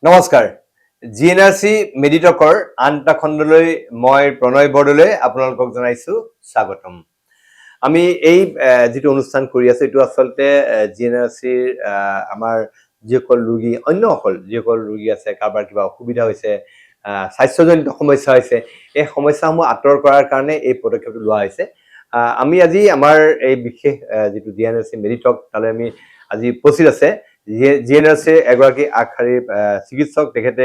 নমস্কাৰ জিএনআৰচি মেডিটকৰ আন এটা খণ্ডলৈ মই প্ৰণয় বৰদলৈ আপোনালোকক জনাইছোঁ স্বাগতম। আমি এই যিটো অনুষ্ঠান কৰি আছোঁ এইটো আচলতে জিএনআৰচিৰ আমাৰ যিসকল ৰোগী অন্যসকল যিসকল ৰোগী আছে কাৰোবাৰ কিবা অসুবিধা হৈছে স্বাস্থ্যজনিত সমস্যা হৈছে এই সমস্যাসমূহ আঁতৰ কৰাৰ কাৰণে এই পদক্ষেপটো লোৱা হৈছে। আমি আজি আমাৰ এই বিশেষ যিটো জিএনআৰচি মেডিটক তালৈ আমি আজি উপস্থিত আছে জিএনআৰচিৰ এগৰাকী আগশাৰীৰ চিকিৎসক তেখেতে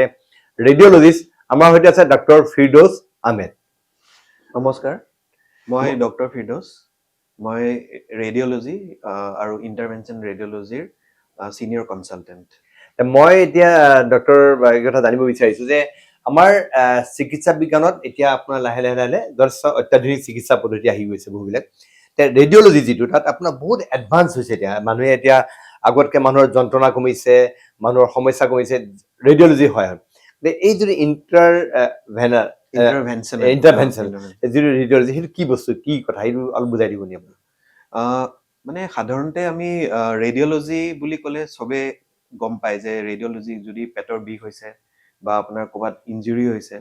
ৰেডিঅ'লজিষ্ট আমাৰ সৈতে আছে ডক্টৰ ফিৰদৌছ আহমেদ। নমস্কাৰ, মই ডক্টৰ ফিৰদৌছ। মই ৰেডিঅ'লজি আৰু ইণ্টাৰভেনশ্যন ৰেডিঅ'লজিৰ চিনিয়ৰ কনচালটেণ্ট। মই এতিয়া ডক্টৰ এই কথা জানিব বিচাৰিছোঁ যে আমাৰ চিকিৎসা বিজ্ঞানত এতিয়া আপোনাৰ লাহে লাহে লাহে যথেষ্ট অত্যাধুনিক চিকিৎসা পদ্ধতি আহি গৈছে বহুবিলাক। ৰেডিঅ'লজি যিটো তাত আপোনাৰ বহুত এডভান্স হৈছে। এতিয়া মানুহে এতিয়া আগতকৈ মানুহৰ যন্ত্ৰণা কমিছে, মানুহৰ সমস্যা কমিছে, ৰেডিঅ'লজি হয়। এই যিটো ইণ্টাৰভেনশ্যন যিটো ৰেডিঅ'লজি সেইটো কি বস্তু, কি কথা, সেইটো অলপ বুজাই দিব নি আপুনি? মানে সাধাৰণতে আমি ৰেডিঅ'লজি বুলি ক'লে চবে গম পায় যে ৰেডিঅ'লজি যদি পেটৰ বিষ হৈছে বা আপোনাৰ ক'ৰবাত ইঞ্জুৰি হৈছে,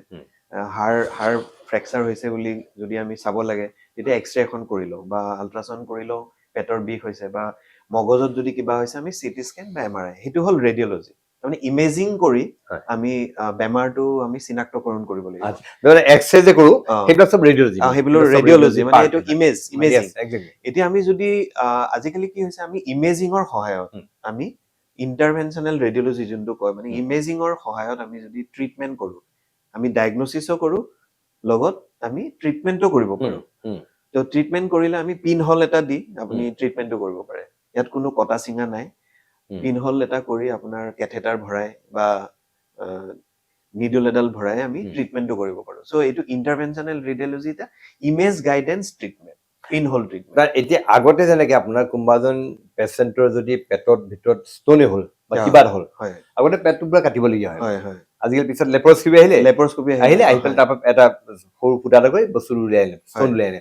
হাড় ফ্ৰেকচাৰ হৈছে বুলি যদি আমি চাব লাগে তেতিয়া এক্সৰে এখন কৰি লওঁ বা আল্ট্ৰাচাউণ্ড কৰি লওঁ, পেটৰ বিষ হৈছে বা মগজত যদি কিবা হৈছে আমি চিটি স্কেন বা MRI, সেইটো হ'ল ৰেডিঅ'লজি। তাৰমানে ইমেজিং কৰি আমি বেমাৰটো আমি চিনাক্তকৰণ কৰিব লাগিব। এক্সৰে যে কৰোঁ সেইবিলাক চব ৰেডিঅ'লজি, সেইবোৰ ৰেডিঅ'লজি মানে এইটো ইমেজিং। এতিয়া আমি যদি আজিকালি কি হৈছে আমি ইমেজিঙৰ সহায়ত আমি ইণ্টাৰভেনশ্যনেল ৰেডিঅ'লজি যোনটো কয় মানে ইমেজিঙৰ সহায়ত আমি যদি ট্ৰিটমেণ্ট কৰোঁ, আমি ডায়েগনচিছো কৰোঁ, লগত আমি ট্ৰিটমেণ্টো কৰিব পাৰোঁ। তো ট্ৰিটমেণ্ট কৰিলে আমি পিন হল এটা দি আপুনি ট্ৰিটমেণ্টটো কৰিব পাৰে। ইয়াত কোনো কটা চিঙা নাই। পিন হল এটা কৰি আপোনাৰ কেথেটাৰ ভৰাই বা নিডল এডাল ভৰাই আমি ট্ৰিটমেণ্টটো কৰিব পাৰোঁ। চ' এইটো ইণ্টাৰভেনশ্যনেল ৰেডিঅ'লজি এটা ইমেজ গাইডেন্স ট্ৰিটমেণ্ট, পিন হল ট্ৰিটমেণ্ট। এতিয়া আগতে যেনেকে আপোনাৰ কোনোবা এজন পেচেণ্টৰ যদি পেটৰ ভিতৰত ষ্টনে হ'ল বা কিবা হ'ল, আগতে পেটটো পুৰা কাটিবলগীয়া হয়। আজিকালি পিছত লেপাৰস্কপি আহিলে আহি পেলাই তাৰপৰা এটা সৰু ফুটা এটা কৰি বস্তুটো উলিয়াই আনে, ষ্টন উলিয়াই আনে।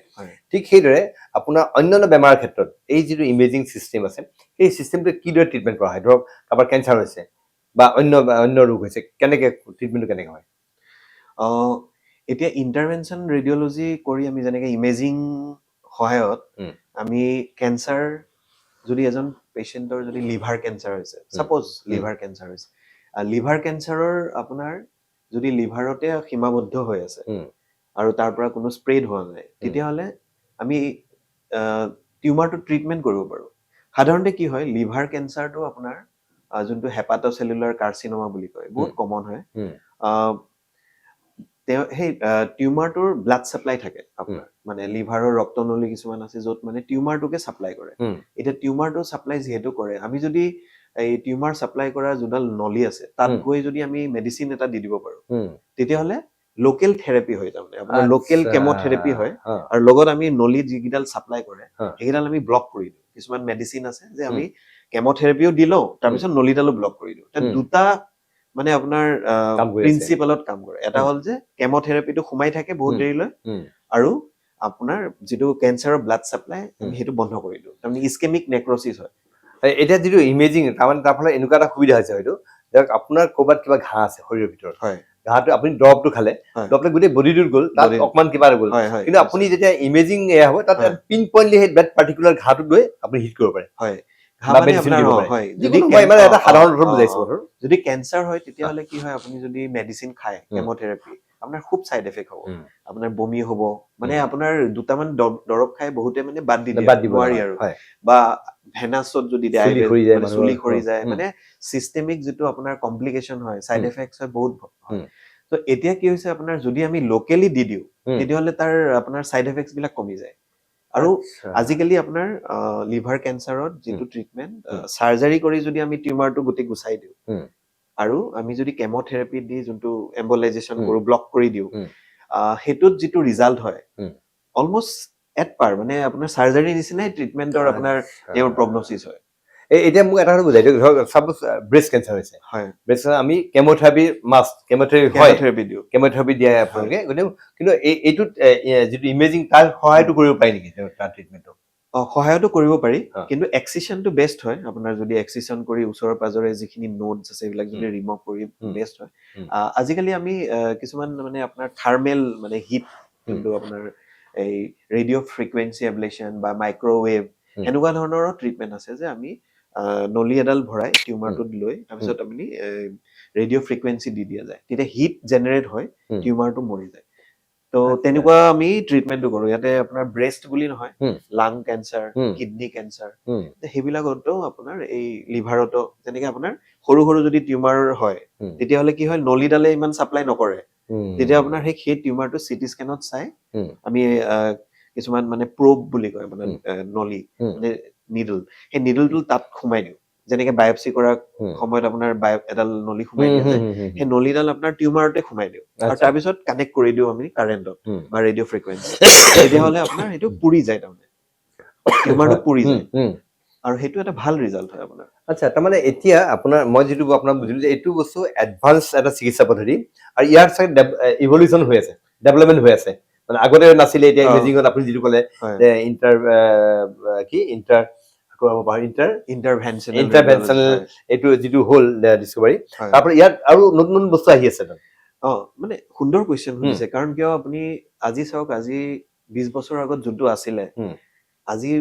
ঠিক সেইদৰে আপোনাৰ অন্যান্য বেমাৰৰ ক্ষেত্ৰত এই যিটো ইমেজিং চিষ্টেম আছে সেই চিষ্টেমটো কিদৰে ট্ৰিটমেণ্ট কৰা হয়? ধৰক কাৰোবাৰ কেঞ্চাৰ হৈছে বা অন্য ৰোগ হৈছে, কেনেকে ট্ৰিটমেণ্টটো কেনেকে হয়? এতিয়া ইণ্টাৰভেনশ্যন ৰেডিঅ'লজি কৰি আমি যেনেকে ইমেজিং সহায়ত আমি কেঞ্চাৰ যদি এজন পেচেণ্টৰ যদি লিভাৰ কেঞ্চাৰ হৈছে, ছাপ'জ লিভাৰ কেঞ্চাৰ হৈছে, লিভাৰ কেঞ্চাৰৰ আপোনাৰ যদি লিভাৰতে সীমাবদ্ধ হৈ আছে আৰু তাৰ পৰা কোনো স্প্ৰেড হোৱা নাই, তেতিয়াহ'লে আমি টিউমাৰটো ট্ৰিটমেণ্ট কৰিব পাৰোঁ। সাধাৰণতে কি হয়, লিভাৰ কেঞ্চাৰটো আপোনাৰ যোনটো হেপাট'চেলুলাৰ কাৰ্চিনোমা বুলি কয়, বহুত কমন হয়। সেই টিউমাৰটোৰ ব্লাড চাপ্লাই থাকে আপোনাৰ, মানে লিভাৰৰ ৰক্তনলী কিছুমান আছে য'ত মানে টিউমাৰটোকে চাপ্লাই কৰে। এতিয়া টিউমাৰটো চাপ্লাই যিহেতু কৰে, আমি যদি এই টিউমাৰ চাপ্লাই কৰা যোনডাল নলী আছে তাত গৈ যদি আমি মেডিচিন এটা দি দিব পাৰোঁ, তেতিয়াহ'লে লোকেল থেৰাপি হয়, তাৰমানে আপোনাৰ লোকেল কেম'থেৰাপি হয়। আৰু লগত আমি নলীত যিকেইডাল চাপ্লাই কৰে সেইকেইডাল আমি ব্লক কৰি দিওঁ। কিছুমান মেডিচিন আছে যে আমি কেম'থেৰাপিও দি লওঁ, তাৰপিছত নলীডালো ব্লক কৰি দিওঁ। দুটা মানে আপোনাৰ প্ৰিন্সিপালত কাম কৰে। এটা হ'ল যে কেম'থেৰাপিটো সোমাই থাকে বহুত দেৰিলৈ, আৰু আপোনাৰ যিটো কেঞ্চাৰৰ ব্লাড চাপ্লাই সেইটো বন্ধ কৰি দিওঁ, তাৰমানে ইস্কেমিক নেক্ৰচিছ হয়। এতিয়া যিটো ইমেজিং তাৰমানে তাৰ ফলত এনেকুৱা এটা সুবিধা হৈছে, হয়তো ধৰক আপোনাৰ ক'ৰবাত কিবা ঘাঁ আছে শৰীৰৰ ভিতৰত, ঘাঁটো আপুনি দৰৱটো খালে, দৰৱটো গোটেই বডিটোত গ'ল, তাত অকমান কিবা গ'ল, কিন্তু আপুনি যেতিয়া ইমেজিং এয়া হ'ব তাত পিন পইণ্টলি সেই বেড পাৰ্টিকুলাৰ ঘাঁটোত গৈ আপুনি হিট কৰিব পাৰে। যদি কেঞ্চাৰ হয় তেতিয়াহ'লে কি হয়, আপুনি যদি মেডিচিন খায় কেম'থেৰাপি, আপোনাৰ খুব চাইড এফেক্ট হ'ব, আপোনাৰ বমি হ'ব, মানে আপোনাৰ দুটামান দৰৱ খাই বহুতে মানে বাদ দি দিয়ে, নোৱাৰি আৰু, বা ভেনাছত যদি চুলি সৰি যায়, মানে চিষ্টেমিক যিটো আপোনাৰ কমপ্লিকেশ্যন হয়, চাইড এফেক্টছ হয় বহুত হয়। তো এতিয়া কি হৈছে, আপোনাৰ যদি আমি লোকেলি দি দিওঁ তেতিয়াহ'লে তাৰ আপোনাৰ চাইড এফেক্টছ বিলাক কমি যায়। আৰু আজিকালি আপোনাৰ লিভাৰ কেঞ্চাৰত যিটো ট্ৰিটমেণ্ট, চাৰ্জাৰী কৰি যদি আমি টিউমাৰটো গোটেই গুচাই দিওঁ আৰু আমি যদি কেম'থেৰাপি দি যোনটো এম্বলাইজেশ্যন কৰোঁ, ব্লক কৰি দিওঁ, সেইটোত যিটো ৰিজাল্ট হয় অলমষ্ট এট পাৰ, মানে আপোনাৰ চাৰ্জাৰী নিচিনাই ট্ৰিটমেণ্টৰ আপোনাৰ তেওঁৰ প্ৰগনচিছ হয়। এতিয়া মোক এটা কথা বুজাই দিয়ক, ধৰক ছাপ'জ ব্ৰেষ্ট কেঞ্চাৰ হৈছে, ব্ৰেষ্ট কেঞ্চাৰ আমি কেম'থেৰাপি কেম'থেৰাপি দিওঁ, কেম'থেৰাপি দিয়ে আপোনালোকে, কিন্তু এইটোত যিটো ইমেজিং তাৰ সহায়টো কৰিব পাৰি নেকি তাৰ ট্ৰিটমেণ্টটো? সহায়তো কৰিব পাৰি হা। কিন্তু এক্সিছনটো বেষ্ট হয় আপোনাৰ যদি এক্সিছন কৰি ওচৰৰ পাজৰে যিখিনি নোডছ আছে এইবিলাক যদি ৰিমুভ কৰি বেষ্ট হয় আজিকালি আমি কিছুমান মানে আপোনাৰ থাৰ্মেল মানে হিট যোনটো আপোনাৰ এই ৰেডিঅ' ফ্ৰিকুৱেঞ্চি এবলেশ্যন বা মাইক্ৰৱেভ এনেকুৱা ধৰণৰো ট্ৰিটমেণ্ট আছে যে আমি নলী এডাল ভৰাই টিউমাৰটোত লৈ তাৰপিছত আপুনি ৰেডিঅ' ফ্ৰিকুৱেঞ্চি দি দিয়া যায় তেতিয়া হিট জেনেৰেট হয় টিউমাৰটো মৰি যায় তো তেনেকুৱা আমি ট্ৰিটমেণ্টটো কৰো ইয়াতে আপোনাৰ ব্ৰেষ্ট বুলি নহয় লাং কেঞ্চাৰ কিডনী কেঞ্চাৰ সেইবিলাকতো আপোনাৰ এই লিভাৰতো যেনেকে আপোনাৰ সৰু সৰু যদি টিউমাৰ হয় তেতিয়াহ'লে কি হয় নলীডালে ইমান চাপ্লাই নকৰে তেতিয়া আপোনাৰ সেই টিউমাৰটো চিটি স্কেনত চাই আমি কিছুমান মানে প্ৰব বুলি কয় মানে নলী মানে নিডল সেই নিডলটো তাত সোমাই দিওঁ যেনেকে বায়পসি কৰাৰ সময়ত আপোনাৰ এডাল নলী সোমাই দিয়া যায় সেই নলীডাল আপোনাৰ টিউমাৰতে সোমাই দিওঁ আৰু তাৰপিছত কানেক্ট কৰি দিওঁ আমি কাৰেণ্টত বা ৰেডিঅ' ফ্ৰিকুৱেঞ্চি তেতিয়াহ'লে আপোনাৰ সেইটো পুৰি যায় তাৰমানে টিউমাৰটো পুৰি যায় আৰু সেইটো এটা ভাল ৰিজাল্ট হয় আপোনাৰ আচ্ছা তাৰমানে এতিয়া আপোনাৰ মই যিটো আপোনাক বুজিলো যে এইটো বস্তু এডভান্স এটা চিকিৎসা পদ্ধতি আৰু ইয়াৰ চাগে ইভলিউচন হৈ আছে ডেভেলপমেণ্ট হৈ আছে মানে আগতে নাছিলে এতিয়া ইমেজিঙত আপুনি যিটো ক'লে যে ইণ্টাৰভেনশ্যনেল এইটো যিটো হ'ল ডিস্কভাৰী তাৰপৰা ইয়াত আৰু নতুন নতুন বস্তু আহি আছে মানে সুন্দৰ কুৱেশ্যন সুধিছে কাৰণ কিয় আপুনি আজি চাওক আজি 20 বছৰ আগত যোনটো আছিলে আজি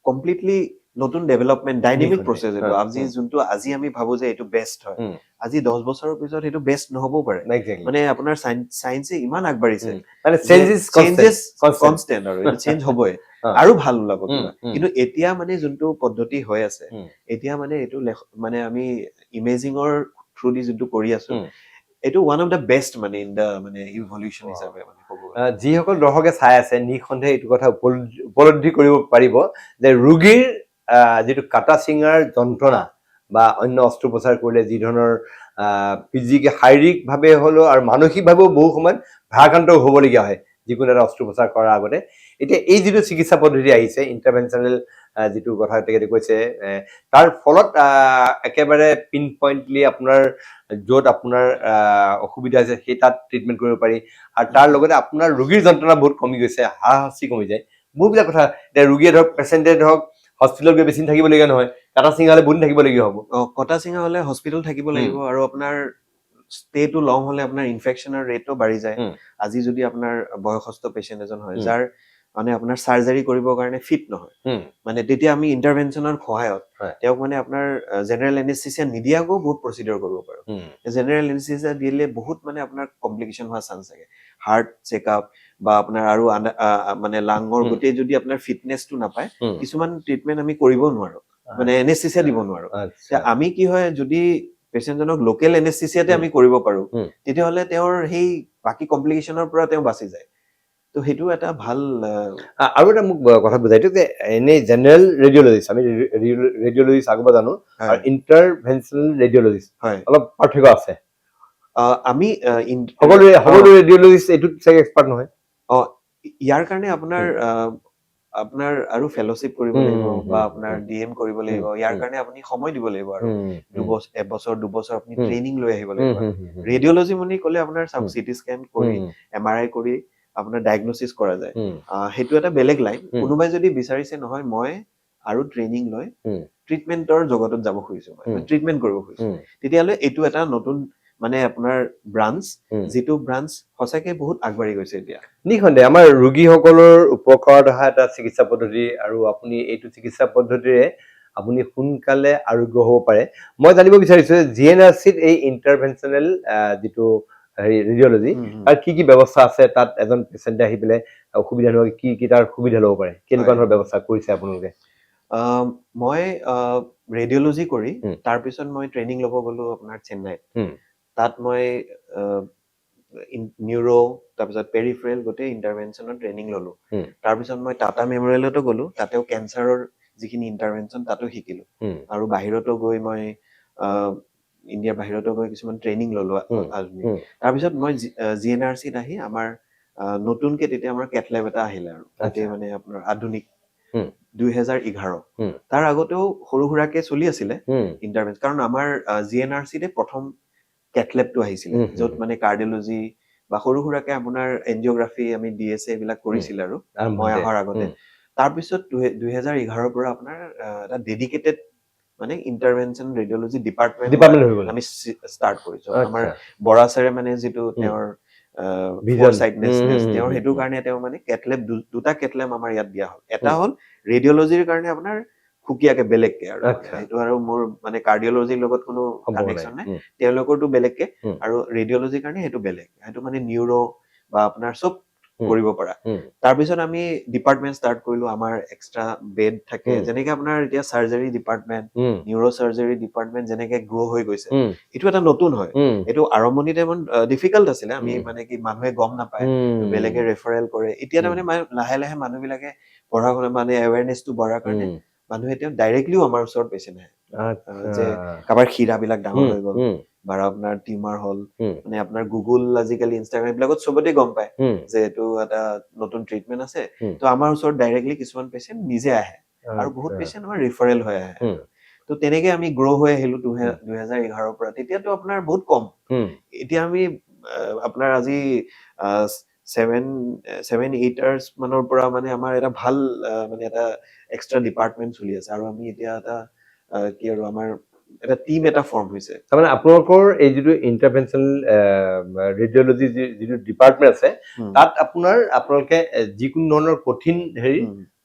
কমপ্লিটলি নতুন ডেভেলপমেণ্ট ডাইনামিক প্ৰচেছ এইটো আজি যোনটো আজি আমি ভাবো যে এইটো বেষ্ট হয় আজি 10 বছৰৰ পিছত এইটো বেষ্ট নহ'বও পাৰে মানে আপোনাৰ সায়েন্সে ইমান আগবাঢ়িছে মানে চেঞ্জেছ কনষ্টেন্ট আৰু এইটো চেঞ্জ হ'বই আৰু ভাল ওলাব কিবা কিন্তু এতিয়া মানে যোনটো পদ্ধতি হৈ আছে এতিয়া মানে এইটো মানে আমি ইমেজিঙৰ থ্ৰু দি যোনটো কৰি আছো এইটো ওৱান অফ দ্য বেষ্ট মানে ইন দ্য মানে ইভলিউচন হিচাপে মানে ক'ব যিসকল দৰ্শকে চাই আছে নিঃসন্দেহে এইটো কথা উপলব্ধি কৰিব পাৰিব যে ৰোগীৰ যিটো কাটা চিঙাৰ যন্ত্ৰণা বা অন্য অস্ত্ৰোপচাৰ কৰিলে যি ধৰণৰ শাৰীৰিকভাৱে হ'লেও আৰু মানসিকভাৱেও বহু সময়ত ভাৰাক্ৰান্ত হ'বলগীয়া হয় যিকোনো এটা অস্ত্ৰোপচাৰ কৰাৰ আগতে এতিয়া এই যিটো চিকিৎসা পদ্ধতি আহিছে ইণ্টাৰভেনশ্যনেল যিটো কথা তেখেতে কৈছে তাৰ ফলত একেবাৰে পিন পইণ্টলি আপোনাৰ য'ত আপোনাৰ অসুবিধা হৈছে সেই তাত ট্ৰিটমেণ্ট কৰিব পাৰি আৰু তাৰ লগতে আপোনাৰ ৰোগীৰ যন্ত্ৰণা বহুত কমি গৈছে হাঁচি কমি যায় বহুবিলাক কথা এতিয়া ৰোগীয়ে ধৰক পেচেণ্টে ধৰক হস্পিটেলত গৈ বেছি থাকিবলগীয়া নহয় কাটা চিঙা হ'লে বহুত থাকিবলগীয়া হ'ব কটা চিঙা হ'লে হস্পিটেল থাকিব লাগিব আৰু আপোনাৰ ষ্টেটো লং হ'লে আপোনাৰ ইনফেকশ্যনৰ ৰেটো বাঢ়ি যায় আজি যদি আপোনাৰ বয়সস্থ পেচেণ্ট এজন হয় যাৰ মানে আপোনাৰ চাৰ্জাৰী কৰিবৰ কাৰণে ফিট নহয় মানে তেতিয়া আমি ইণ্টাৰভেনশ্যনৰ সহায়ত তেওঁক মানে আপোনাৰ জেনেৰেল এনেস্থেচিয়া নিদিয়াকৈও বহুত প্ৰচিডিউৰ কৰিব পাৰোঁ জেনেৰেল এনেস্থেচিয়া দিলে বহুত মানে আপোনাৰ কমপ্লিকেশ্যন হোৱা চান্স থাকে হাৰ্ট চেকআপ বা আপোনাৰ আৰু মানে লাঙৰ গোটেই যদি আপোনাৰ ফিটনেছটো নাপায় কিছুমান ট্ৰিটমেণ্ট আমি কৰিব নোৱাৰো মানে এনেস্থেচিয়া দিব নোৱাৰো আমি কি হয় যদি পেচেণ্টজনক লোকেল এনেস্থেচিয়াতে আমি কৰিব পাৰো তেতিয়াহ'লে তেওঁৰ সেই বাকী কমপ্লিকেশ্যনৰ পৰা তেওঁ বাচি যায় তো সেইটো এটা ভাল আৰু এটা মোক কথা বুজাই দিয়ক যে এনেই জেনেৰেল ৰেডিঅ'লজিষ্ট আমি ৰেডিঅ'লজিষ্ট আগৰ পৰা জানো আৰু ইণ্টাৰভেনশ্যনেল ৰেডিঅ'লজিষ্ট অলপ পাৰ্থক্য আছে আমি সকলো ৰেডিঅ'লজিষ্ট এইটোত চাগে এক্সপাৰ্ট নহয় ইয়াৰ কাৰণে আপোনাৰ আৰু ফেলোশ্বিপ কৰিব লাগিব বা আপোনাৰ ডিএম কৰিব লাগিব ইয়াৰ কাৰণে আপুনি সময় দিব লাগিব আৰু এবছৰ দুবছৰ আপুনি ট্ৰেইনিং লৈ আহিব লাগিব ৰেডিঅ'লজি বুলি ক'লে আপোনাৰ চিটি স্কেন কৰি MRI কৰি আপোনাৰ ডায়েগনচিছ কৰা যায় সেইটো এটা বেলেগ লাইন কোনোবাই যদি বিচাৰিছে নহয় মই আৰু ট্ৰেইনিং লৈ ট্ৰিটমেণ্টৰ জগতত যাব খুজিছো মই ট্ৰিটমেণ্ট কৰিব খুজিছো তেতিয়াহ'লে এইটো এটা নতুন মানে আপোনাৰ ব্ৰাঞ্চ যিটো ব্ৰাঞ্চ সঁচাকে বহুত আগবাঢ়ি গৈছে এতিয়া নিঃসন্দেহে আমাৰ ৰোগীসকলৰ উপকাৰত অহা এটা চিকিৎসা পদ্ধতি আৰু আপুনি এইটো চিকিৎসা পদ্ধতিৰে আপুনি সোনকালে আৰোগ্য হ'ব পাৰে মই জানিব বিচাৰিছো যে GNRCত এই ইণ্টাৰভেনশ্যনেল যিটো ৰেডিঅ'লজি আৰু কি কি ব্যৱস্থা আছে তাত এজন পেচেণ্টে আহি পেলাই অসুবিধা নোহোৱা কি কি তাৰ সুবিধা ল'ব পাৰে কেনেকুৱা ধৰণৰ ব্যৱস্থা কৰিছে আপোনালোকে মই ৰেডিঅ'লজি কৰি তাৰপিছত মই ট্ৰেইনিং ল'ব গ'লো আপোনাৰ চেন্নাইত তাত মই নিউৰো তাৰপিছত পেৰিফেৰেল গোটেই ইণ্টাৰভেনশ্যনৰ ট্ৰেইনিং ল'লো তাৰপিছত মই টাটা মেমৰিয়েলতো গ'লো তাতেও কেঞ্চাৰৰ যিখিনি ইণ্টাৰভেনশ্যন তাতো শিকিলো আৰু বাহিৰতো গৈ মই ইণ্ডিয়াৰ বাহিৰতো গৈ কিছুমান ট্ৰেইনিং ল'লো তাৰপিছত মই GNRCত আহি আমাৰ নতুনকে তেতিয়া আমাৰ কেথলেব এটা আহিলে আৰু তাতে মানে আপোনাৰ আধুনিক 2011 তাৰ আগতেও সৰু সুৰাকে চলি আছিলে ইণ্টাৰভেনশ্যন কাৰণ আমাৰ GNRCতে প্ৰথম কেথলেবটো আহিছিলে য'ত মানে কাৰ্ডিঅলজি বা সৰু সুৰাকে আপোনাৰ এনজিঅ'গ্ৰাফি আমি DSA এইবিলাক কৰিছিল আৰু মই অহাৰ আগতে তাৰপিছত 2011 পৰা আপোনাৰ এটা ডেডিকেটেড মানে ইণ্টাৰভেনশ্যন ৰেডিঅ'লজি ডিপাৰ্টমেণ্ট হৈ গ'ল আমি ষ্টাৰ্ট কৰিছো আমাৰ আচ্ছা বৰা ছাৰে মানে যিটো তেওঁৰ Vision. ফৰচাইটনেছনেছ তেওঁৰ হুম, সেইটো হুম। কাৰণে তেওঁ মানে কেটলেব দুটা কেটলেব আমাৰ ইয়াত দিয়া হ'ল এটা হুম। হ'ল ৰেডিঅ'লজিৰ কাৰণে আপোনাৰ সুকীয়াকে বেলেগকে আৰু মানে আচ্ছা। সেইটো আৰু মোৰ মানে কাৰ্ডিঅ'লজিৰ লগত কোনো সম্ভৱ কানেকশ্যন নাই নাই তেওঁলোকৰটো বেলেগকে হুম। আৰু ৰেডিঅ'লজিৰ কাৰণে সেইটো বেলেগ সেইটো মানে নিউৰ' বা আপোনাৰ চব হুম। কৰিব পৰা হুম। তাৰপিছত আমি ডিপাৰ্টমেণ্ট ষ্টাৰ্ট কৰিলো আমাৰ এক্সট্ৰা বেড থাকে হুম। যেনেকে আপোনাৰ এতিয়া চাৰ্জাৰী ডিপাৰ্টমেণ্ট হুম। নিউৰ' চাৰ্জাৰী ডিপাৰ্টমেণ্ট যেনেকে গ্ৰ' হৈ গৈছে হুম। এইটো এটা নতুন হয় হুম। এইটো আৰম্ভণিতে ইমান ডিফিকাল্ট আছিলে আমি হুম। মানে কি মানুহে গম নাপায় হুম। বেলেগে ৰেফাৰেল কৰে এতিয়া হুম। তাৰমানে লাহে লাহে মানুহবিলাকে পঢ়া শুনা মানে এৱেৰনেছটো বঢ়াৰ কাৰণে হুম। মানুহে এতিয়া ডাইৰেক্টলিও আমাৰ ওচৰত পেচেণ্ট আহে আচ্ছা যে কাৰোবাৰ শিৰাবিলাক ডাঙৰ হুম। হৈ গ'ল হুম। বা আপোনাৰ টিউমাৰ হ'ল হুম। মানে আপোনাৰ গুগল আজিকালি ইনষ্টাগ্ৰাম এইবিলাকত চবতে গম পায় হুম। যে এইটো এটা নতুন ট্ৰিটমেণ্ট আছে হুম। তো আমাৰ ওচৰত ডাইৰেক্টলি কিছুমান পেচেণ্ট নিজে আহে আৰু বহুত আচ্ছা। পেচেণ্ট আমাৰ ৰিফাৰেল হৈ আহে হুম। তো তেনেকে আমি গ্ৰ' হৈ আহিলো হুম। 2011 পৰা তেতিয়াতো আপোনাৰ বহুত কম হুম। এতিয়া আমি আপোনাৰ আজি 7-8 ইয়াৰ্ছ মানৰ পৰা মানে আমাৰ এটা ভাল মানে এটা এক্সট্ৰা ডিপাৰ্টমেণ্ট চলি আছে আৰু আমি এতিয়া এটা কি আৰু আমাৰ এটা টিম এটা ফৰ্ম হৈছে তাৰমানে আপোনালোকৰ এই যিটো ইণ্টাৰভেনশ্যনেল ৰেডিঅ'লজি যিটো ডিপাৰ্টমেণ্ট আছে তাত আপোনালোকে যিকোনো ধৰণৰ কঠিন হেৰি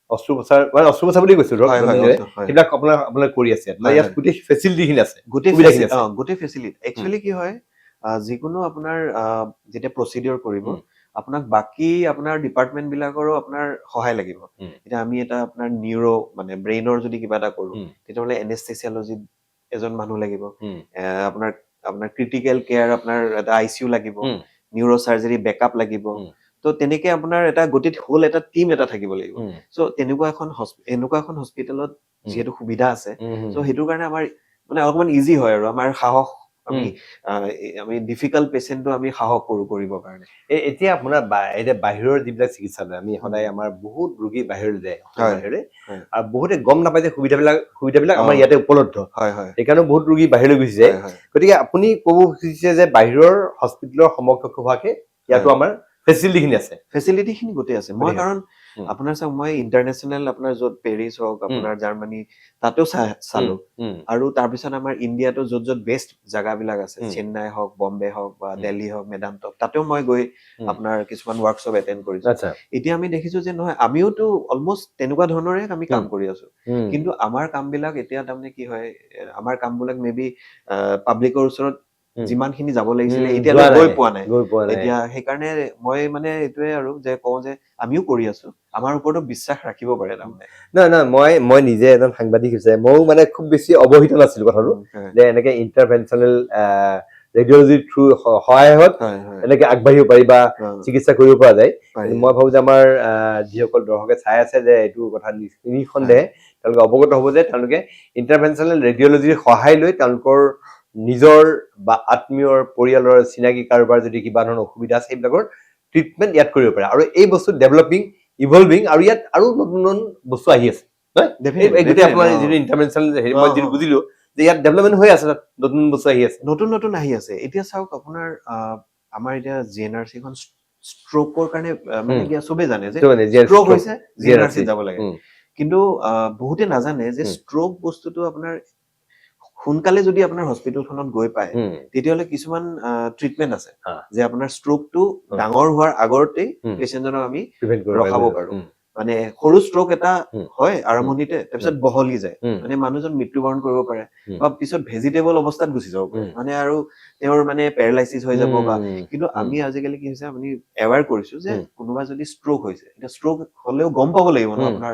অস্ত্ৰোপচাৰ মানে অস্ত্ৰোপচাৰ বুলি কৈছো ধৰক হয় হয় সেইবিলাক আপোনালোকে কৰি আছে মানে হয়, ইয়াত হয়। গোটেই ফেচিলিটিখিনি আছে গোটেই সুবিধাখিনি আছে গোটেই ফেচিলিটি একচুৱেলি কি হয় যিকোনো আপোনাৰ যেতিয়া প্ৰচিডিঅৰ কৰিব হুম। আপোনাক বাকী আপোনাৰ ডিপাৰ্টমেণ্ট বিলাকৰো আপোনাৰ সহায় লাগিব হুম। এতিয়া আমি এটা আপোনাৰ নিউৰ' মানে ব্ৰেইনৰ যদি কিবা এটা কৰো হুম। তেতিয়াহ'লে এনেস্থেচিয়লজিত এজন মানুহ লাগিব হুম। আপোনাৰ আপোনাৰ ক্ৰিটিকেল কেয়াৰ আপোনাৰ এটা আইচিইউ লাগিব হুম। নিউৰ' চাৰ্জাৰী বেকআপ লাগিব হুম। তো তেনেকে আপোনাৰ এটা গোটেই হোল এটা টিম এটা থাকিব লাগিব হুম। চ' এনেকুৱা এখন হস্পিটেলত হুম। যিহেতু সুবিধা আছে হুম। চ' সেইটো কাৰণে আমাৰ মানে অকমান ইজি হয় আৰু আমাৰ সাহস আমি হুম। আমি ডিফিকাল্ট পেচেণ্টটো আমি সাহস কৰিবৰ কাৰণে এতিয়া আপোনাৰ এতিয়া বাহিৰৰ যিবিলাক চিকিৎসালয় আমি সদায় আমাৰ বহুত ৰোগী বাহিৰলৈ যায় অসমৰ হয়, বাহিৰলৈ হয়। আৰু বহুতে গম নাপায় যে সুবিধাবিলাক আমাৰ অ', ইয়াতে উপলব্ধ হয় হয় সেইকাৰণে বহুত ৰোগী বাহিৰলৈ গুচি যায় হয় হয় গতিকে আপুনি ক'ব খুজিছে যে বাহিৰৰ হস্পিটেলৰ সমকক্ষ হোৱাকে ইয়াতো আমাৰ ফেচিলিটিখিনি আছে ফেচিলিটি খিনি গোটেই আছে মই গতিকে কাৰণ হুম। আপোনাৰ চাওক মই ইণ্টাৰনেশ্যনেল আপোনাৰ য'ত পেৰিছ হওক আপোনাৰ জাৰ্মানী তাতেও চালো হুম। আৰু তাৰপিছত আমাৰ ইণ্ডিয়াতো য'ত য'ত বেষ্ট জাগাবিলাক আছে হুম। চেন্নাই হওক বম্বে হওক বা হুম। দিল্লী হওক মেদান্তক তাতেও মই গৈ হুম। আপোনাৰ কিছুমান ৱৰ্কশ্বপ এটেণ্ড কৰিছো আচ্ছা এতিয়া আমি দেখিছো যে নহয় আমিওতো অলমষ্ট তেনেকুৱা ধৰণৰে আমি কাম হুম। কৰি আছো হুম। কিন্তু আমাৰ কামবিলাক এতিয়া তাৰমানে কি হয় আমাৰ কামবিলাক মেবি পাব্লিকৰ ওচৰত হুম। যিমানখিনি যাব লাগিছিলে হুম। এতিয়ালৈ যোৱা গৈ পোৱা নাই গৈ পোৱা নাই এতিয়া সেইকাৰণে মই মানে এইটোৱে আৰু যে কওঁ যে আমিও কৰি আছো আমাৰ ওপৰতো বিশ্বাস ৰাখিব পাৰে তাৰমানে নহয় নহয় মই নিজে এজন সাংবাদিক হিচাপে ময়ো মানে খুব বেছি অৱহিত নাছিলো কথাটো যে এনেকে ইণ্টাৰভেনশ্যনেল ৰেডিঅ'লজিৰ থ্ৰু সহায়ত হয় হয় এনেকে আগবাঢ়িব পাৰি বা চিকিৎসা কৰিব পৰা যায় পাৰি কিন্তু মই ভাবো যে আমাৰ যিসকল দৰ্শকে চাই আছে যে এইটো কথা নিঃসন্দেহে তেওঁলোকে অৱগত হ'ব যে তেওঁলোকে ইণ্টাৰভেনশ্যনেল ৰেডিঅ'লজিৰ সহায় লৈ তেওঁলোকৰ নিজৰ বা আত্মীয়ৰ পৰিয়ালৰ চিনাকি কাৰোবাৰ যদি কিবা ধৰণৰ অসুবিধা আছে সেইবিলাকৰ ট্ৰিটমেণ্ট ইয়াত কৰিব পাৰে আৰু এই বস্তু ডেভেলপিং ইভলভিং আৰু ইয়াত আৰু নতুন নতুন বস্তু আহি আছে নহয় এই গোটেই আপোনাৰ যিটো ইণ্টাৰভেনশ্যনেল হেৰি মই যিটো বুজিলো যে ইয়াত ডেভেলপমেণ্ট হৈ আছে তাত নতুন বস্তু আহি আছে নতুন নতুন আহি আছে এতিয়া চাওক আপোনাৰ আমাৰ এতিয়া জিএনআৰচি খন ষ্ট্ৰোকৰ কাৰণে মানে কি চবে জানে যে ষ্ট্ৰোক হৈছে জিএনআৰচি যাব লাগে কিন্তু বহুতে নাজানে যে ষ্ট্ৰোক বস্তুটো আপোনাৰ সোনকালে যদি আপোনাৰ হস্পিটেলখনত গৈ পায় তেতিয়াহ'লে কিছুমান ট্ৰিটমেণ্ট আছে যে আপোনাৰ ষ্ট্ৰোকটো ডাঙৰ হোৱাৰ আগতেই পেচেণ্টজনক আমি ৰখাব পাৰো মানে সৰু ষ্ট্ৰোক এটা হয় আৰম্ভণিতে তাৰপিছত বহলি যায় মানে মানুহজন মৃত্যুবৰণ কৰিব পাৰে বা পিছত ভেজিটেবল অৱস্থাত গুচি যাব পাৰে মানে আৰু তেওঁৰ মানে পেৰালাইচিছ হৈ যাব বা কিন্তু আমি আজিকালি কি হৈছে আমি এৱাৰ কৰিছো যে কোনোবা যদি ষ্ট্ৰোক হৈছে এতিয়া ষ্ট্ৰোক হলেও গম পাব লাগিব ন আপোনাৰ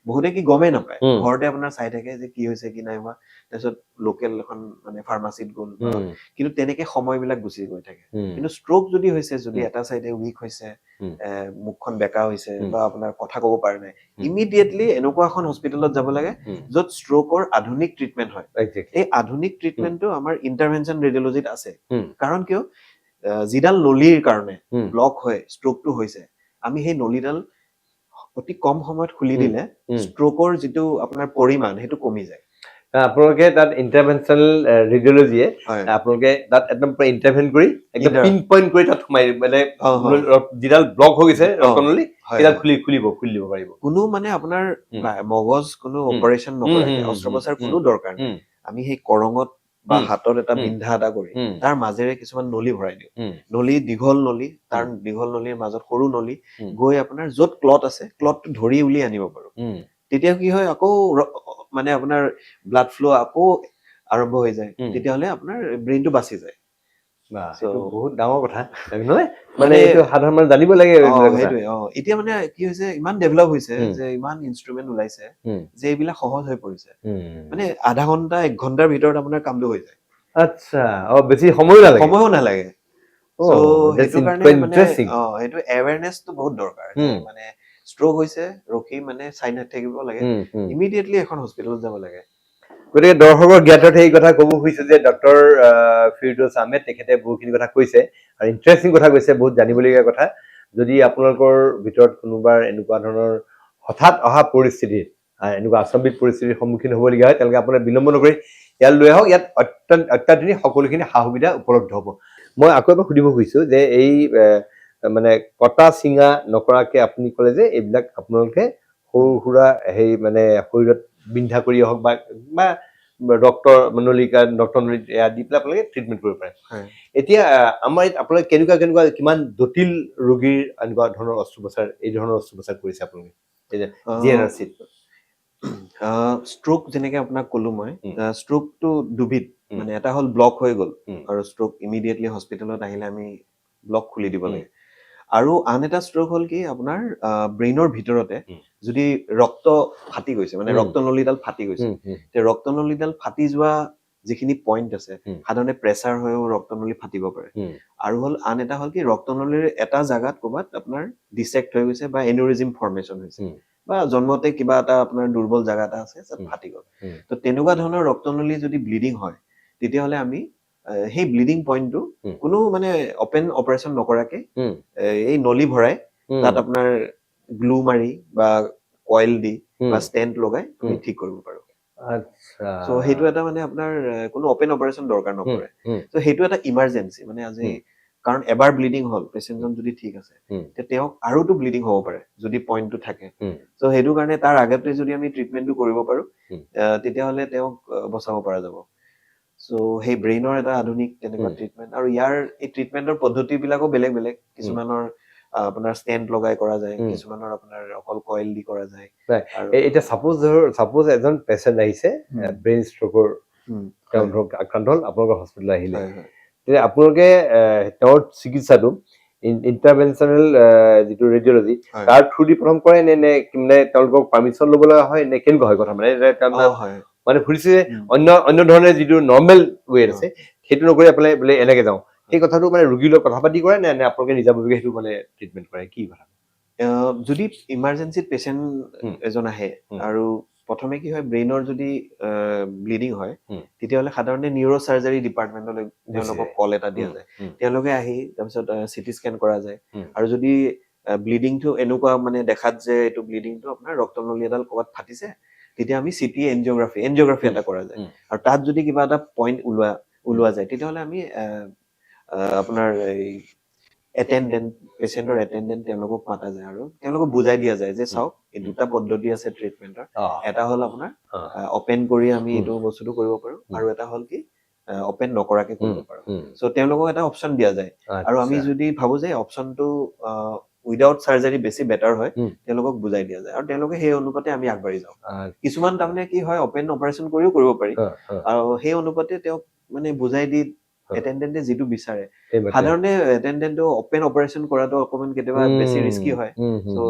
বহুতে কি গমেই নাপায় ঘৰতে আপোনাৰ চাই থাকে যে কি হৈছে কি নাই হোৱা তাৰপিছত লোকেল এখন মানে ফাৰ্মাচীত গ'ল কিন্তু তেনেকে সময়বিলাক গুচি গৈ থাকে কিন্তু ষ্ট্ৰোক যদি হৈছে যদি এটা চাইডে উইক হৈছে মুখখন বেকা হৈছে বা আপোনাৰ কথা ক'ব পৰা নাই ইমিডিয়েটলি এনেকুৱা এখন হস্পিটেলত যাব লাগে য'ত ষ্ট্ৰোকৰ আধুনিক ট্ৰিটমেণ্ট হয় এই আধুনিক ট্ৰিটমেণ্টটো আমাৰ ইণ্টাৰভেনশ্যন ৰেডিঅ'লজিত আছে কাৰণ কিয় যিডাল নলীৰ কাৰণে ব্লক হয় ষ্ট্ৰোকটো হৈছে আমি সেই নলীডাল অতি কম সময়ত খুলি দিলে ষ্ট্ৰোকৰ যিটো আপোনাৰ পৰিমাণ সেইটো কমি যায় আপোনালোকে তাত ইণ্টাৰভেনশ্যনেল ৰেডিঅ'লজিয়ে হয় আপোনালোকে তাত একদম পুৰা ইণ্টাৰভেন কৰি একদম Inter- পিন পইণ্ট কৰি তাত সোমাই মানে যিডাল ব্লক হৈ গৈছে ৰক্তনলী হয় সেইডাল খুলি দিব পাৰিব কোনো মানে আপোনাৰ উম। মগজ কোনো উম। অপাৰেশ্যন নকৰাকে উম, উম, অস্ত্ৰোপচাৰ উম, কোনো দৰকাৰ নাই আমি সেই কৰঙত বা হাতত এটা বিন্ধা এটা কৰি তাৰ মাজেৰে কিছুমান নলী ভৰাই দিওঁ নলী দীঘল নলী তাৰ দীঘল নলীৰ মাজত সৰু নলী গৈ আপোনাৰ য'ত ক্লট আছে ক্লটটো ধৰি উলিয়াই আনিব পাৰো তেতিয়া কি হয় আকৌ মানে আপোনাৰ ব্লাড ফ্ল' আকৌ আৰম্ভ হৈ যায় তেতিয়াহ'লে আপোনাৰ ব্ৰেইনটো বাচি যায় সেইটো বহুত ডাঙৰ কথা নহয় মানে এইটো সাধাৰণ মানুহে জানিব লাগে সেইটোৱে এতিয়া মানে কি হৈছে ইমান ডেভেলপ হৈছে যে ইমান ইনষ্ট্ৰুমেন্ট ওলাইছে যে এইবিলাক সহজ হৈ পৰিছে মানে আধা ঘন্টা 1 ঘন্টাৰ ভিতৰত আপোনাৰ কামটো হৈ যায় আচ্ছা বেছি সময়ো নালাগে So, সেইটো কাৰণে মানে সেইটো এৱেৰনেছটো বহুত দৰকাৰ মানে ষ্ট্ৰোক হৈছে ৰখি মানে চাই নাথাকিব লাগে ইমিডিয়েটলি এখন হস্পিটেলত যাব লাগে গতিকে দৰ্শকৰ জ্ঞাতত এই কথা ক'ব খুজিছে যে ডক্টৰ ফিৰদৌছ আহমেদ তেখেতে বহুখিনি কথা কৈছে আৰু ইণ্টাৰেষ্টিং কথা কৈছে বহুত জানিবলগীয়া কথা যদি আপোনালোকৰ ভিতৰত কোনোবাৰ এনেকুৱা ধৰণৰ হঠাৎ অহা পৰিস্থিতিত এনেকুৱা আচম্বিত পৰিস্থিতিৰ সন্মুখীন হ'বলগীয়া হয় তেওঁলোকে আপোনাৰ বিলম্ব নকৰি ইয়াত লৈ আহক ইয়াত অত্যাধুনিক সকলোখিনি সা সুবিধা উপলব্ধ হ'ব মই আকৌ এবাৰ সুধিব খুজিছোঁ যে এই মানে কটা চিঙা নকৰাকে আপুনি ক'লে যে এইবিলাক আপোনালোকে সৰু সুৰা সেই মানে শৰীৰত বিন্ধা কৰি হওক বা নলিকা ৰক্তনলীত এয়া দি পেলাই আপোনালোকে ট্ৰিটমেণ্ট কৰিব পাৰে এতিয়া আমাৰ ইয়াত আপোনালোকে কেনেকুৱা কিমান জটিল ৰোগীৰ এনেকুৱা ধৰণৰ অস্ত্ৰোপচাৰ এই ধৰণৰ অস্ত্ৰোপচাৰ কৰিছে আপোনালোকে GNRC ষ্ট্ৰোক যেনেকে আপোনাক ক'লো মই ষ্ট্ৰোকটো দুবিধ মানে এটা হ'ল ব্লক হৈ গ'ল আৰু ষ্ট্ৰোক ইমিডিয়েটলি হস্পিটেলত আহিলে আমি ব্লক খুলি দিব লাগে আৰু আন এটা ষ্ট্ৰোক হ'ল কি আপোনাৰ ব্ৰেইনৰ ভিতৰতে যদি ৰক্ত ফাটি গৈছে মানে ৰক্তনলীডাল ফাটি গৈছে তে ৰক্তনলীডাল ফাটি যোৱা যিখিনি পইণ্ট আছে সাধাৰণতে প্ৰেছাৰ হৈও ৰক্তনলী ফাটিব পাৰে আৰু হ'ল আন এটা হ'ল কি ৰক্তনলীৰ এটা জাগাত ক'ৰবাত আপোনাৰ ডিচেক্ট হৈ গৈছে বা এনিউৰিজিম ফৰ্মেশ্যন হৈছে বা জন্মতে কিবা এটা আপোনাৰ দুৰ্বল জাগা এটা আছে য'ত ফাটি গ'ল তো তেনেকুৱা ধৰণৰ ৰক্তনলী যদি ব্লিডিং হয় তেতিয়াহ'লে আমি সেই ব্লিডিং পইণ্টটো কোনো মানে অপেন অপাৰেশ্যন নকৰাকে এই নলী ভৰাই তাত আপোনাৰ গ্লু মাৰি বা কইল দি বা ষ্টেণ্ট লগাই আমি ঠিক কৰিব পাৰো আচ্ছা সো সেইটো এটা মানে আপোনাৰ কোনো অপেন অপাৰেশ্যন দৰকাৰ নপৰে তো সেইটো এটা ইমাৰ্জেঞ্চি মানে আজি কাৰণ এবাৰ ব্লিডিং হ'ল পেচেণ্টজন যদি ঠিক আছে তে তেওঁক আৰুতো ব্লিডিং হ'ব পাৰে যদি পইণ্টটো থাকে তো সেইটো কাৰণে তাৰ আগতে যদি আমি ট্ৰিটমেণ্টটো কৰিব পাৰো তেতিয়াহ'লে তেওঁক বচাব পৰা যাব সো সেই ব্ৰেইনৰ এটা আধুনিক তেনেকুৱা ট্ৰিটমেণ্ট আৰু ইয়াৰ এই ট্ৰিটমেণ্টৰ পদ্ধতিবিলাকো বেলেগ বেলেগ কিছুমানৰ আপোনাৰ ষ্টেণ্ট লগাই কৰা যায় কিছুমানৰ আপোনাৰ অকল কইল দি কৰা যায় এতিয়া সাপোজ এজন পেচেণ্ট আহিছে ব্ৰেইন ষ্ট্ৰোকৰ তেওঁ ধৰক আক্ৰান্ত হ'ল আপোনালোকৰ হস্পিটেললৈ আহিলে তেতিয়া আপোনালোকে তেওঁৰ চিকিৎসাটো ইণ্টাৰভেনশ্যনেল যিটো ৰেডিঅ'লজি তাৰ থ্ৰু দি প্ৰথম কৰে নে মানে তেওঁলোকক পাৰ্মিশ্যন ল'ব লগা হয় নে কেনেকুৱা হয় কথা মানে ফুৰিছে অন্য ধৰণে যিটো নৰ্মেল ৱেত আছে সেইটো নকৰি আপোনালোকে বোলে এনেকে যাওঁ সেই কথাটো মানে ৰোগীৰ লগত কথা পাতি কৰে নে আপোনালোকে নিজাববীয়াকৈ সেইটো মানে ট্ৰিটমেণ্ট কৰে কি কথা যদি ইমাৰ্জেঞ্চিত পেচেণ্ট এজন আহে আৰু প্ৰথমে কি হয় ব্ৰেইনৰ যদি ব্লিডিং হয় তেতিয়াহ'লে সাধাৰণতে নিউৰো চাৰ্জাৰী ডিপাৰ্টমেণ্টলৈ তেওঁলোকক কল এটা দিয়া যায় তেওঁলোকে আহি তাৰপিছত চিটি স্কেন কৰা যায় আৰু যদি ব্লিডিংটো এনেকুৱা মানে দেখাত যে এইটো ব্লিডিংটো আপোনাৰ ৰক্তনলী এডাল ক'ৰবাত ফাটিছে তেতিয়া আমি চিটি এনজিঅগ্ৰাফি এটা কৰা যায় আৰু তাত যদি কিবা এটা পইণ্ট ওলোৱা যায় তেতিয়াহ'লে আমি আপোনাৰ এই পেচেণ্টৰ এটেণ্ডেণ্ট তেওঁলোকক মাতা যায় আৰু তেওঁলোকক বুজাই দিয়া যায় যে চাওক এই দুটা পদ্ধতি আছে ট্ৰিটমেণ্টৰ এটা হ'ল আপোনাৰ অপেন কৰি আমি এইটো বস্তুটো কৰিব পাৰো আৰু এটা হ'ল কি অপেন নকৰাকে কৰিব পাৰো সো তেওঁলোকক এটা অপশ্যন দিয়া যায় আৰু আমি যদি ভাবো যে অপশ্যনটো উইদাউট চাৰ্জাৰী বেছি বেটাৰ হয় তেওঁলোকক বুজাই দিয়া যায় আৰু তেওঁলোকে সেই অনুপাতে আমি আগবাঢ়ি যাওঁ কিছুমান তাৰমানে কি হয় অপেন অপাৰেশ্যন কৰিও কৰিব পাৰি আৰু সেই অনুপাতে তেওঁক মানে বুজাই দি এটেণ্ডেণ্টে যিটো বিচাৰে সাধাৰণতে এটেণ্ডেণ্টে অপেন অপাৰেশ্যন কৰাটো অকমান কেতিয়াবা বেছি ৰিস্কি হয় সো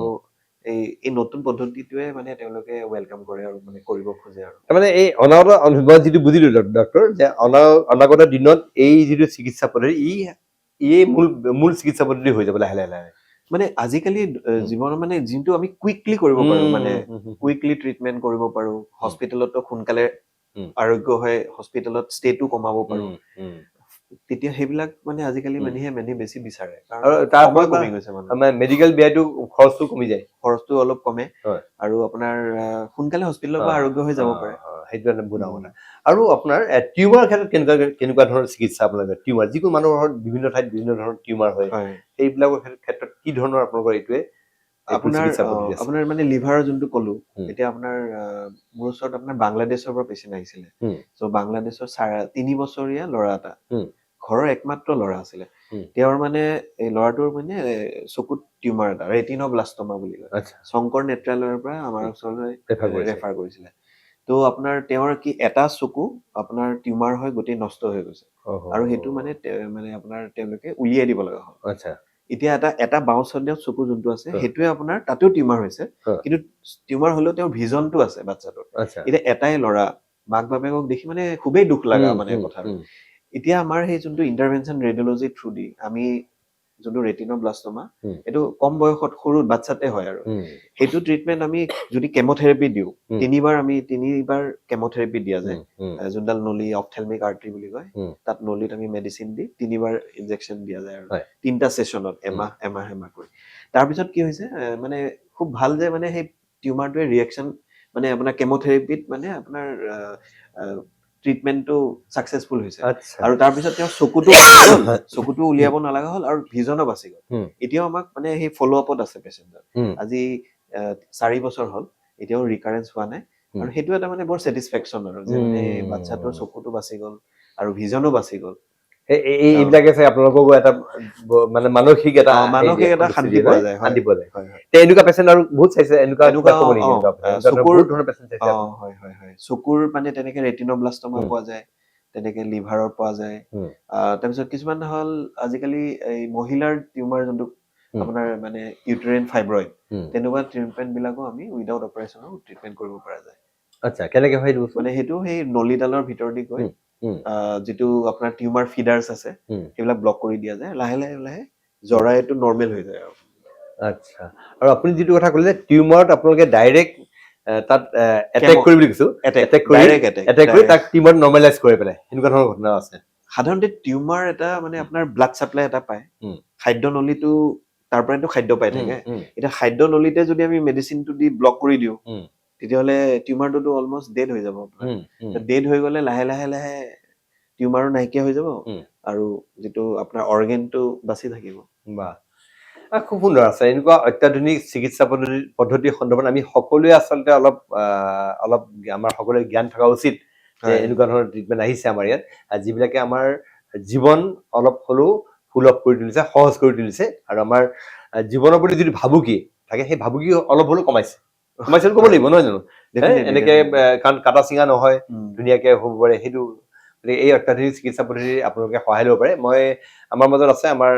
এই নতুন পদ্ধতিটোৱে মানে তেওঁলোকে ৱেলকাম কৰে আৰু মানে কৰিব খোজে আৰু মানে এই অনাগত যিটো বুজিলো ডক্টৰ যে অনাগত দিনত এই যিটো চিকিৎসা পদ্ধতি ই মূল চিকিৎসা পদ্ধতি হৈ যাব লাহে লাহে মানে আজিকালি জীৱনৰ মানে যিটো আমি কুইকলি কৰিব পাৰো মানে কুইকলি ট্ৰিটমেণ্ট কৰিব পাৰো হস্পিটেলতো সোনকালে আৰোগ্য হৈ হস্পিটেলত ষ্টেটো কমাব পাৰো তেতিয়া সেইবিলাক মানে আজিকালি মানুহে বেছি বিচাৰে আৰু তাৰ সময় কমি গৈছে মানে মেডিকেল ব্যয়টো খৰচটো কমি যায় খৰচটো অলপ কমে আৰু আপোনাৰ সোনকালে হস্পিটেলৰ পৰা আৰোগ্য হৈ যাব পাৰে সেইটো এটা বহুত ডাঙৰ কথা আৰু আপোনাৰ টিউমাৰ ক্ষেত্ৰত কেনেকুৱা ধৰণৰ চিকিৎসা আপোনালোকে টিউমাৰ যিকোনো মানুহৰ বিভিন্ন ঠাইত বিভিন্ন ধৰণৰ টিউমাৰ হয় সেইবিলাকৰ ক্ষেত্ৰত কি ধৰণৰ আপোনালোকৰ এইটোৱে আপোনাৰ মানে লিভাৰৰ যোনটো কলো এতিয়া আপোনাৰ মোৰ ওচৰত আপোনাৰ বাংলাদেশৰ পৰা পেচেণ্ট আহিছিলে চ' বাংলাদেশৰ 3 বছৰীয়া ল'ৰা এটা ঘৰৰ একমাত্ৰ ল'ৰা আছিলে তেওঁৰ মানে এই ল'ৰাটোৰ মানে চকুত টিউমাৰ এটা ৰেটিনোব্লাষ্টমা বুলি কয় শংকৰ নেত্ৰালয়ৰ পৰা আমাৰ ওচৰলৈ ৰেফাৰ কৰিছিলে তো আপোনাৰ তেওঁৰ কি এটা চকু আপোনাৰ টিউমাৰ হৈ গোটেই নষ্ট হৈ গৈছে আৰু সেইটো মানে আপোনাৰ তেওঁলোকে উলিয়াই দিব লগা হ'ল এতিয়া এটা বাওঁ চাইডৰ চকু যোনটো আছে সেইটোৱে আপোনাৰ তাতেও টিউমাৰ হৈছে কিন্তু টিউমাৰ হলেও তেওঁৰ ভিজনটো আছে বাচ্চাটোৰ এতিয়া এটাই ল'ৰা মাক বাপেকক দেখি মানে খুবেই দুখ লগা মানে কথাটো এতিয়া আমাৰ সেই যোনটো ইণ্টাৰভেনশ্যন ৰেডিঅলজি থ্ৰু দি আমি যোনটো ৰেটিনোব্লাষ্টমা এইটো কম বয়সত সৰু বাচ্চাতে হয় আৰু সেইটো ট্ৰিটমেণ্ট আমি যদি কেমোথেৰাপি দিওঁ তিনিবাৰ কেমোথেৰাপি দিয়া যায় যোনডাল নলী অপথেলমিক আৰ্টাৰী বুলি কয় তাত নলীত আমি মেডিচিন দি 3বাৰ ইনজেকশ্যন দিয়া যায় আৰু 3টা ছেছনত এমাহ কৰি তাৰপিছত কি হৈছে মানে খুব ভাল যে মানে সেই টিউমাৰটোৱে ৰিয়েকশ্যন মানে আপোনাৰ কেমোথেৰাপিত মানে আপোনাৰ ট্ৰিটমেণ্টটো ছাকচেছফুল হৈছে আৰু তাৰপিছত তেওঁ চকুটো উলিয়াব নালাগা হ'ল আৰু ভিজনো বাচি গ'ল এতিয়াও আমাক মানে সেই ফ'ল' আপত আছে পেচেণ্টৰ আজি 4 বছৰ হ'ল এতিয়াও ৰিকাৰেঞ্চ হোৱা নাই আৰু সেইটো এটা মানে বৰ ছেটিছফেকশ্যন আৰু যে মানে বাচ্চাটোৰ চকুটো বাচি গ'ল আৰু ভিজনো বাচি গ'ল এইবিলাকে চাই আপোনালোককো এটা মানে মানসিক এটা শান্তি পোৱা যায় এনেকুৱা পেচেণ্ট আৰু বহুত চাইছে চকুৰ মানে তেনেকে ৰেটিনোব্লাষ্টমা পোৱা যায় তেনেকে লিভাৰৰ পোৱা যায় তাৰপিছত কিছুমান হ'ল আজিকালি এই মহিলাৰ টিউমাৰ যোনটো আপোনাৰ মানে ইউটেৰাইন ফাইব্ৰইড তেনেকুৱা ট্ৰিটমেণ্ট বিলাকো আমি উইদাউট অপাৰেশ্যনৰ ট্ৰিটমেণ্ট কৰিব পৰা যায় কেনেকে হয় মানে সেইটো সেই নলীডালৰ ভিতৰেদি গৈ যিটো আপোনাৰ টিউমাৰ ফিডাৰ্ছ আছে সেইবিলাক ব্লক কৰি দিয়া যায় লাহে জৰাইটো নৰ্মেল হৈ যায় আৰু আপুনি যিটো কথা ক'লে যে টিউমাৰত আপোনালোকে ডাইৰেক্ট তাত এটেক কৰি বুলি কৈছো এটেক কৰি তাক টিউমাৰ নৰ্মেলাইজ কৰি পেলাই সেনেকুৱা ধৰণৰ ঘটনা আছে সাধাৰণতে টিউমাৰ এটা মানে আপোনাৰ ব্লাড চাপ্লাই এটা পায় খাদ্য নলীটো তাৰ পৰাইতো খাদ্য পাই থাকে এতিয়া খাদ্য নলীতে যদি আমি মেডিচিনটো দি ব্লক কৰি দিওঁ তেতিয়াহ'লে টিউমাৰটোতো অলমষ্ট ডেড হৈ যাব ডেড হৈ গ'লে লাহে টিউমাৰো নাইকিয়া হৈ যাব আৰু যিটো আপোনাৰ অৰ্গেনটো বাচি থাকিব খুব সুন্দৰ আছে এনেকুৱা অত্যাধুনিক চিকিৎসা পদ্ধতি সন্দৰ্ভত আমি সকলোৱে আচলতে অলপ আমাৰ সকলোৰে জ্ঞান থকা উচিত যে এনেকুৱা ধৰণৰ ট্ৰিটমেণ্ট আহিছে আমাৰ ইয়াত যিবিলাকে আমাৰ জীৱন অলপ হ'লেও সুলভ কৰি তুলিছে সহজ কৰি তুলিছে আৰু আমাৰ জীৱনৰ প্ৰতি যিটো ভাবুকি থাকে সেই ভাবুকি অলপ হ'লেও কমাইছে ক'ব লাগিব নহয় জানো এনেকে কাৰণ কাটা চিঙা নহয় ধুনীয়াকে হ'ব পাৰে সেইটো এই অত্যাধুনিক চিকিৎসা পদ্ধতি আপোনালোকে সহায় ল'ব পাৰে মই আমাৰ মাজত আছে আমাৰ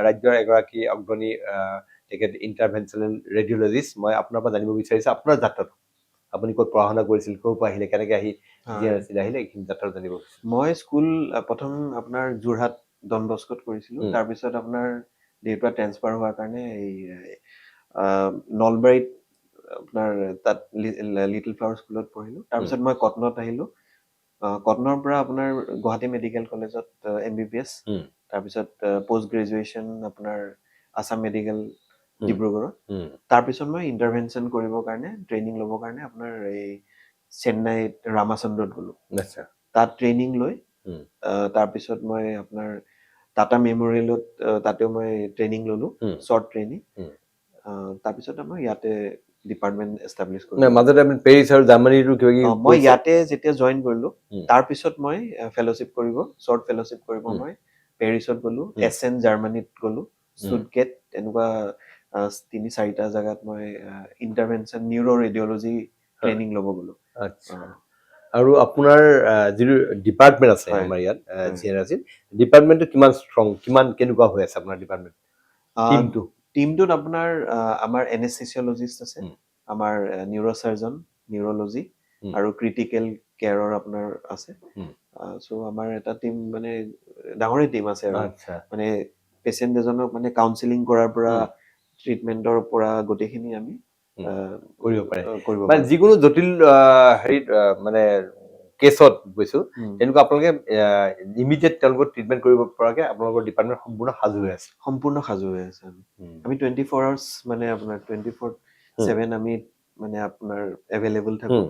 ৰাজ্যৰ এগৰাকী অগ্ৰণী তেখেত ইণ্টাৰভেনশ্যনেল ৰেডিঅ'লজিষ্ট মই আপোনাৰ পৰা জানিব বিচাৰিছোঁ আপোনাৰ যাত্ৰাটো আপুনি ক'ত পঢ়া শুনা কৰিছিল ক'ৰ পৰা আহিলে কেনেকে আহিলে এইখিনি যাত্ৰা জানিব মই স্কুল প্ৰথম আপোনাৰ যোৰহাট ডন বস্কোত কৰিছিলোঁ তাৰপিছত আপোনাৰ দেউতাৰ পৰা ট্ৰেন্সফাৰ হোৱাৰ কাৰণে এই নলবাৰীত আপোনাৰ তাত লিটল ফ্লাৱাৰ স্কুলত পঢ়িলোঁ তাৰপিছত মই কটনত আহিলোঁ কটনৰ পৰা আপোনাৰ গুৱাহাটী মেডিকেল কলেজত MBBS তাৰপিছত পোষ্ট গ্ৰেজুৱেশ্যন আপোনাৰ আছাম মেডিকেল ডিব্ৰুগড়ত তাৰপিছত মই ইণ্টাৰভেনশ্যন কৰিবৰ কাৰণে ট্ৰেইনিং ল'বৰ কাৰণে আপোনাৰ এই চেন্নাইত ৰামাচন্দ্ৰত গ'লো তাত ট্ৰেইনিং লৈ তাৰপিছত মই আপোনাৰ টাটা মেমৰিয়েলত তাতেও মই ট্ৰেইনিং ল'লো শ্বৰ্ট ট্ৰেইনিং তাৰপিছত মই ইয়াতে ডিপাৰ্টমেণ্ট এষ্টাব্লিছ কৰিলোঁ মাজতে আপুনি পেৰিছ আৰু জাৰ্মানীৰো মই ইয়াতে যেতিয়া জইন কৰিলোঁ তাৰপিছত মই ফেল'শ্বিপ কৰিব শ্বৰ্ট ফেল'শ্বিপ কৰিব মই পেৰিছত গ'লো SN জাৰ্মানীত গ'লো ষ্টুটগেট এনেকুৱা 3-4টা জেগাত মই ইণ্টাৰভেনশ্যন নিউৰ' ৰেডিঅ'লজি ট্ৰেইনিং ল'ব গ'লো আৰু আপোনাৰ যিটো ডিপাৰ্টমেণ্ট আছে আমাৰ ইয়াত জিএনআৰচিত ডিপাৰ্টমেণ্টটো কিমান ষ্ট্ৰং কেনেকুৱা হৈ আছে আপোনাৰ ডিপাৰ্টমেণ্ট টিমটোত আপোনাৰ আমাৰ এনেস্থেচিয়লজিষ্ট আছে আমাৰ নিউৰ'চাৰ্জন নিউৰ'লজি আৰু ক্ৰিটিকেল কেয়াৰৰ আপোনাৰ আছে চ' আমাৰ এটা টিম মানে ডাঙৰেই টিম আছে আৰু মানে পেচেণ্ট এজনক মানে কাউন্সেলিং কৰাৰ পৰা ট্ৰিটমেণ্টৰ পৰা গোটেইখিনি আমি কৰিব পাৰে যিকোনো জটিল হেৰিত মানে কেছত গৈছো তেনেকুৱা আপোনালোকে ইমিডিয়েট তেওঁলোকক ট্ৰিটমেণ্ট কৰিব পৰাকে আপোনালোকৰ ডিপাৰ্টমেণ্ট সম্পূৰ্ণ সাজু হৈ আছে আমি 24 আৱাৰ্ছ মানে আপোনাৰ 24/7 আমি মানে আপোনাৰ এভেইলেবল থাকো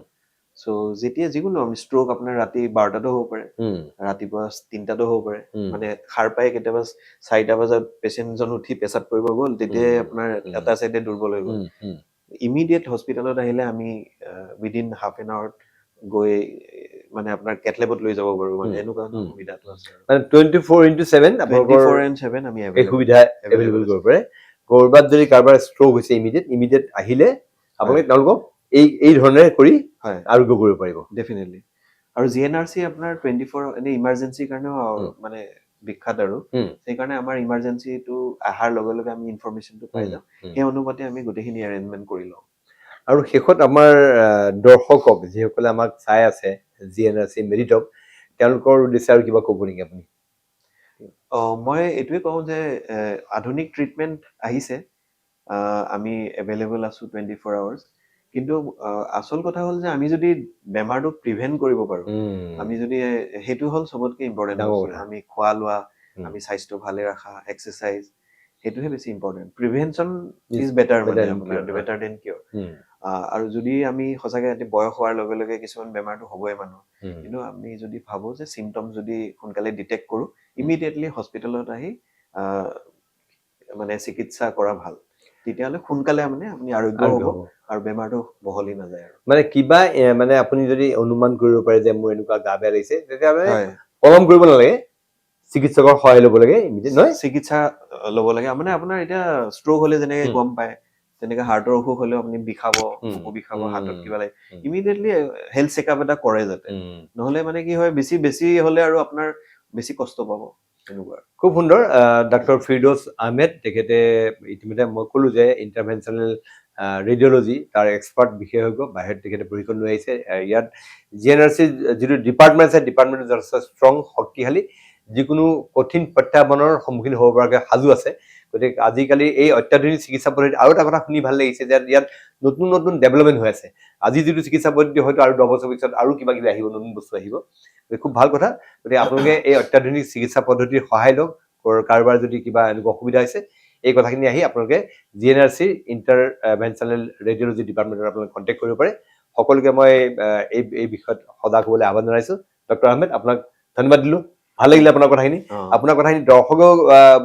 চ' যেতিয়া যিকোনো ষ্ট্ৰক আপোনাৰ ৰাতি 12টাতো হ'ব পাৰে, উম, ৰাতিপুৱা 3টাতো হ'ব পাৰে, উম, মানে সাৰ পাই কেতিয়াবা 4টা বজাত পেচেণ্টজন উঠি পেচাব কৰিব গ'ল, তেতিয়াই আপোনাৰ এটা চাইডে দুৰ্বল হৈ গ'ল। ইমিডিয়েট হস্পিটেলত আহিলে আমি উইদিন হাফ এন আৱাৰত গৈ মানে আপোনাৰ কেটলেবত লৈ যাব পাৰো, মানে এনেকুৱা সুবিধাটো আছে আৰু মানে 24/7 আপোনালোকৰ 24/7 আমি এই available সুবিধা এভেইলেবল আছে। কৰিব পাৰে। ক'ৰবাত যদি কাৰোবাৰ ষ্ট্ৰক হৈছে ইমিডিয়েট আহিলে আপোনালোকে তেওঁলোকক এই ধৰণে কৰি হয় আৰোগ্য কৰিব পাৰিব। ডেফিনেটলি। আৰু GNRC আপোনাৰ 24 এনে ইমাৰ্জেঞ্চিৰ কাৰণেও মানে বিখ্যাত আৰু সেইকাৰণে আমাৰ ইমাৰ্জেঞ্চিটো অহাৰ লগে লগে আমি ইনফৰমেশ্যনটো পাই যাওঁ, সেই অনুপাতে আমি গোটেইখিনি এৰেঞ্জমেণ্ট কৰি লওঁ। আৰু শেষত আমাৰ দৰ্শকক যিসকলে আমাক চাই আছে GNRC মেডিটক, তেওঁলোকৰ উদ্দেশ্যে আৰু কিবা ক'ব নেকি আপুনি? মই এইটোৱে কওঁ যে আধুনিক ট্ৰিটমেণ্ট আহিছে, আমি এভেইলেবল আছো 24 আৱাৰ্ছ, কিন্তু আচল কথা হ'ল যে আমি যদি বেমাৰটো প্ৰিভেণ্ট কৰিব পাৰো, আমি যদি সেইটো হ'ল চবতকে ইম্পৰ্টেণ্ট ডাঙৰ বস্তু। কথা। আমি খোৱা লোৱা, আমি স্বাস্থ্য ভালে ৰাখা, এক্সাৰচাইজ, সেইটোহে বেছি ইম্পৰ্টেণ্ট। প্ৰিভেনশ্যন ইজ বেটাৰ, মানে আপোনাৰ বেটাৰ দেন কিয়ৰ। আৰু যদি আমি সঁচাকে বয়স হোৱাৰ লগে লগে কিছুমান বেমাৰটো হ'বই মানুহ, কিন্তু আমি যদি ভাবো যে চিমটম যদি সোনকালে ডিটেক্ট কৰো, ইমিডিয়েটলি হস্পিটেলত আহি মানে চিকিৎসা কৰা ভাল, তেতিয়াহ'লে সোনকালে মানে আপুনি আৰোগ্য হ'ব আৰু বেমাৰটো বহলি নাযায় আৰু মানে কিবা মানে আপুনি যদি অনুমান কৰিব পাৰে যে মোৰ এনেকুৱা গা বেয়া লাগিছে, তেতিয়াহ'লে পলম কৰিব নালাগে, চিকিৎসকৰ সহায় ল'ব লাগে, নহয় চিকিৎসা ল'ব লাগে। মানে আপোনাৰ এতিয়া ষ্ট্ৰক হ'লে যেনেকে গম পায়, তেনেকে হাৰ্টৰ অসুখ হ'লেও আপুনি বিষাব, বুকু বিষাব, হাতত কিবা লাগে, ইমিডিয়েটলি হেল্থ চেকআপ এটা কৰে যাতে, নহ'লে মানে কি হয় বেছি হ'লে আৰু আপোনাৰ বেছি কষ্ট পাব তেনেকুৱা। খুব সুন্দৰ। ডাক্তৰ ফিৰদৌছ আহমেদ, তেখেতে ইতিমধ্যে মই ক'লো যে ইণ্টাৰভেনশ্যনেল ৰেডিঅ'লজি তাৰ এক্সপাৰ্ট বিশেষজ্ঞ, বাহিৰত তেখেতে প্ৰশিক্ষণ লৈ আহিছে। ইয়াত GNRC যিটো ডিপাৰ্টমেণ্ট আছে, ডিপাৰ্টমেণ্টটো যথেষ্ট ষ্ট্ৰং, শক্তিশালী, যিকোনো কঠিন প্ৰত্যাহ্বানৰ সন্মুখীন হ'ব পৰাকৈ সাজু আছে। গতিকে আজিকালি এই অত্যাধুনিক চিকিৎসা পদ্ধতিত আৰু এটা কথা শুনি ভাল লাগিছে যে ইয়াত নতুন নতুন ডেভেলপমেণ্ট হৈ আছে। আজি যিটো চিকিৎসা পদ্ধতি হয়তো আৰু 10 বছৰ পিছত আৰু কিবা কিবি আহিব, নতুন বস্তু আহিব। খুব ভাল কথা। গতিকে আপোনালোকে এই অত্যাধুনিক চিকিৎসা পদ্ধতিৰ সহায় লওক। কাৰোবাৰ যদি কিবা এনেকুৱা অসুবিধা হৈছে, এই কথাখিনি আহি আপোনালোকে GNRC ইণ্টাৰভেনশ্যনেল ৰেডিঅ'লজি ডিপাৰ্টমেণ্টত আপোনালোকে কণ্টেক্ট কৰিব পাৰে। সকলোকে মই এই বিষয়ত সজাগ হ'বলৈ আহ্বান জনাইছোঁ। ডক্টৰ আহমেদ, আপোনাক ধন্যবাদ দিলোঁ। ভাল লাগিলে আপোনাৰ কথাখিনি। আপোনাৰ কথাখিনি দৰ্শকেও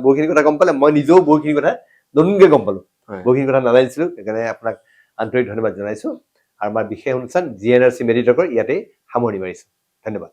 বহুখিনি কথা গম পালে, মই নিজেও বহুখিনি কথা নতুনকৈ গম পালোঁ, বহুখিনি কথা নাজানিছিলোঁ। সেইকাৰণে আপোনাক আন্তৰিক ধন্যবাদ জনাইছোঁ। আৰু আমাৰ বিশেষ অনুষ্ঠান GNRC মেডিটকৰ ইয়াতেই সামৰণি মাৰিছোঁ। ধন্যবাদ।